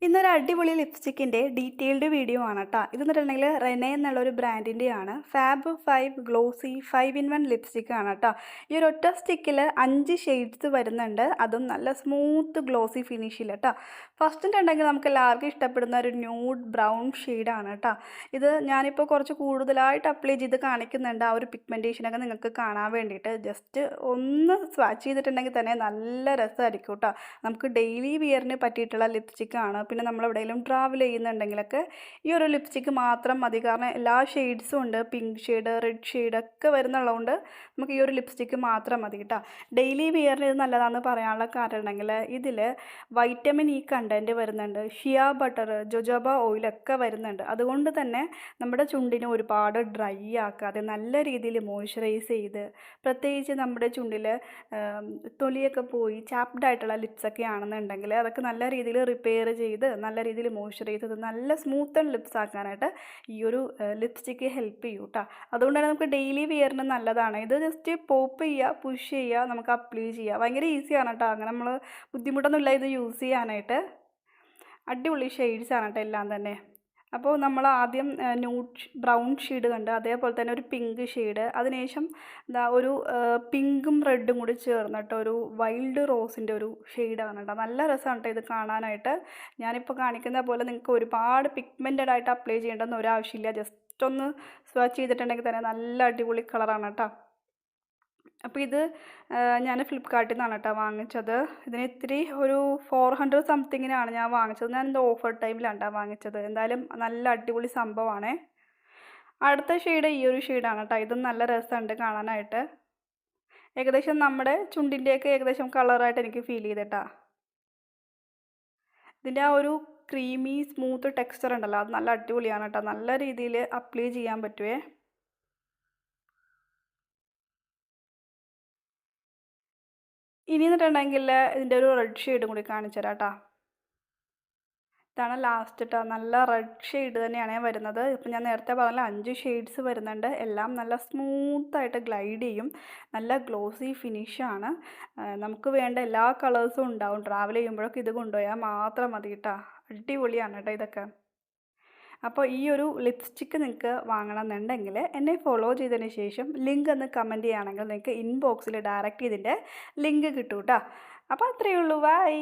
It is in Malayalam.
ഇന്നൊരു അടിപൊളി ലിപ്സ്റ്റിക്കിൻ്റെ ഡീറ്റെയിൽഡ് വീഡിയോ ആണ് കേട്ടോ. ഇതെന്ന് പറഞ്ഞിട്ടുണ്ടെങ്കിൽ റെനെ എന്നുള്ളൊരു ബ്രാൻഡിൻ്റെയാണ്. ഫാബ് 5 ഗ്ലോസി 5 in 1 ലിപ്സ്റ്റിക് ആണ് കേട്ടോ. ഈ ഒരു ഒറ്റ സ്റ്റിക്കിൽ 5 ഷെയ്ഡ്സ് വരുന്നുണ്ട്. അതും നല്ല സ്മൂത്ത് ഗ്ലോസി ഫിനിഷിൽ കേട്ടോ. ഫസ്റ്റ് ഉണ്ടെങ്കിൽ നമുക്ക് എല്ലാവർക്കും ഇഷ്ടപ്പെടുന്ന ഒരു ന്യൂഡ് ബ്രൗൺ ഷെയ്ഡാണ് കേട്ടോ. ഇത് ഞാനിപ്പോൾ കുറച്ച് കൂടുതലായിട്ട് അപ്ലൈ ചെയ്ത് കാണിക്കുന്നുണ്ട്. ആ ഒരു പിഗ്മെൻറ്റേഷനൊക്കെ നിങ്ങൾക്ക് കാണാൻ വേണ്ടിയിട്ട്. ജസ്റ്റ് ഒന്ന് സ്വാച്ച് ചെയ്തിട്ടുണ്ടെങ്കിൽ തന്നെ നല്ല രസമായിരിക്കും കേട്ടോ. നമുക്ക് ഡെയിലി വിയറിന് പറ്റിയിട്ടുള്ള ലിപ്സ്റ്റിക്കാണ്. പിന്നെ നമ്മളെവിടെയെങ്കിലും ട്രാവൽ ചെയ്യുന്നുണ്ടെങ്കിലൊക്കെ ഈ ഒരു ലിപ്സ്റ്റിക്ക് മാത്രം മതി. കാരണം എല്ലാ ഷെയ്ഡ്സും ഉണ്ട്. പിങ്ക് ഷെയ്ഡ്, റെഡ് ഷെയ്ഡ് ഒക്കെ വരുന്നുള്ളതുകൊണ്ട് നമുക്ക് ഈ ഒരു ലിപ്സ്റ്റിക്ക് മാത്രം മതി കേട്ടോ. ഡെയിലി വിയറിന് ഇത് നല്ലതാണെന്ന് പറയാനുള്ള കാരണം ഉണ്ടെങ്കിൽ ഇതിൽ വൈറ്റമിൻ ഇ കണ്ടൻറ്റ് വരുന്നുണ്ട്. ഷിയ ബട്ടർ, ജൊജോബ ഓയിലൊക്കെ വരുന്നുണ്ട്. അതുകൊണ്ട് തന്നെ നമ്മുടെ ചുണ്ടിനെ ഒരുപാട് ഡ്രൈ ആക്കാതെ നല്ല രീതിയിൽ മോയ്സ്ചറൈസ് ചെയ്ത്, പ്രത്യേകിച്ച് നമ്മുടെ ചുണ്ടിൽ തൊലിയൊക്കെ പോയി ചാപ്ഡ് ആയിട്ടുള്ള ലിപ്സൊക്കെ ആണെന്നുണ്ടെങ്കിൽ അതൊക്കെ നല്ല രീതിയിൽ റിപ്പയർ ചെയ്ത് നല്ല രീതിയിൽ മോയ്സ്ചറൈസ് ചെയ്ത് നല്ല സ്മൂത്ത് ആൻഡ് ലിപ്സ് ആക്കാനായിട്ട് ഈ ഒരു ലിപ്സ്റ്റിക്ക് ഹെൽപ്പ് ചെയ്യും കേട്ടോ. അതുകൊണ്ട് തന്നെ നമുക്ക് ഡെയിലി വിയറിന് നല്ലതാണ്. ഇത് ജസ്റ്റ് പോപ്പ് ചെയ്യുക, പുഷ് ചെയ്യുക, നമുക്ക് അപ്ലൈ ചെയ്യുക. ഭയങ്കര ഈസിയാണ് കേട്ടോ. അങ്ങനെ നമ്മൾ ബുദ്ധിമുട്ടൊന്നുമില്ല ഇത് യൂസ് ചെയ്യാനായിട്ട്. അടിപൊളി ഷെയ്ഡ്സാണ് കേട്ടോ എല്ലാം തന്നെ. അപ്പോൾ നമ്മൾ ആദ്യം ന്യൂഡ് ബ്രൗൺ ഷെയ്ഡ് കണ്ട്, അതേപോലെ തന്നെ ഒരു പിങ്ക് ഷെയ്ഡ്, അതിനുശേഷം എന്താ ഒരു പിങ്കും റെഡും കൂടി ചേർന്നിട്ട് ഒരു വൈൽഡ് റോസിൻ്റെ ഒരു ഷെയ്ഡാണ് കേട്ടോ. നല്ല രസമാണ് കേട്ടോ ഇത് കാണാനായിട്ട്. ഞാനിപ്പോൾ കാണിക്കുന്ന പോലെ നിങ്ങൾക്ക് ഒരുപാട് പിഗ്മെൻറ്റഡ് ആയിട്ട് അപ്ലൈ ചെയ്യേണ്ടെന്ന് ഒരാവശ്യമില്ല. ജസ്റ്റ് ഒന്ന് സ്വാച്ച് ചെയ്തിട്ടുണ്ടെങ്കിൽ തന്നെ നല്ല അടിപൊളി കളറാണ് കേട്ടോ. അപ്പോൾ ഇത് ഞാൻ ഫ്ലിപ്പ്കാർട്ടിൽ നിന്നാണ് കേട്ടോ വാങ്ങിച്ചത്. ഇതിന് ഇത്തിരി ഒരു 400 സംതിങ്ങിനാണ് ഞാൻ വാങ്ങിച്ചത്. ഞാൻ എൻ്റെ ഓഫർ ടൈമിലാണ് കേട്ടോ വാങ്ങിച്ചത്. എന്തായാലും നല്ല അടിപൊളി സംഭവമാണ്. അടുത്ത ഷെയ്ഡ് ഈ ഒരു ഷെയ്ഡാണ് കേട്ടോ. ഇതും നല്ല രസമുണ്ട് കാണാനായിട്ട്. ഏകദേശം നമ്മുടെ ചുണ്ടിൻ്റെയൊക്കെ ഏകദേശം കളറായിട്ട് എനിക്ക് ഫീൽ ചെയ്തിട്ടാ. ഇതിൻ്റെ ആ ഒരു ക്രീമി സ്മൂത്ത് ടെക്സ്ചർ ഉണ്ടല്ലോ, അത് നല്ല അടിപൊളിയാണ് കേട്ടോ. നല്ല രീതിയിൽ അപ്ലൈ ചെയ്യാൻ പറ്റുമേ. ഇനി എന്നിട്ടുണ്ടെങ്കിൽ ഇതിൻ്റെ ഒരു റെഡ് ഷെയ്ഡും കൂടി കാണിച്ചു തരാം കേട്ടോ. ഇതാണ് ലാസ്റ്റ് കേട്ടോ. നല്ല റെഡ് ഷെയ്ഡ് തന്നെയാണ് വരുന്നത്. ഇപ്പം ഞാൻ നേരത്തെ പറഞ്ഞ 5 ഷെയ്ഡ്സ് വരുന്നുണ്ട്. എല്ലാം നല്ല സ്മൂത്തായിട്ട് ഗ്ലൈഡ് ചെയ്യും. നല്ല ഗ്ലോസി ഫിനിഷാണ്. നമുക്ക് വേണ്ട എല്ലാ കളേഴ്സും ഉണ്ടാവും. ട്രാവൽ ചെയ്യുമ്പോഴൊക്കെ ഇത് കൊണ്ടുപോയാൽ മാത്രം മതി കേട്ടോ. അടിപൊളിയാണ് കേട്ടോ ഇതൊക്കെ. അപ്പോൾ ഈ ഒരു ലിപ്സ്റ്റിക്ക് നിങ്ങൾക്ക് വാങ്ങണമെന്നുണ്ടെങ്കിൽ എന്നെ ഫോളോ ചെയ്തതിന് ശേഷം ലിങ്ക് ഒന്ന് കമൻറ്റ് ചെയ്യുകയാണെങ്കിൽ നിങ്ങൾക്ക് ഇൻബോക്സിൽ ഡയറക്റ്റ് ഇതിൻ്റെ ലിങ്ക് കിട്ടും കേട്ടോ. അപ്പോൾ അത്രയേ ഉള്ളൂ. ബൈ.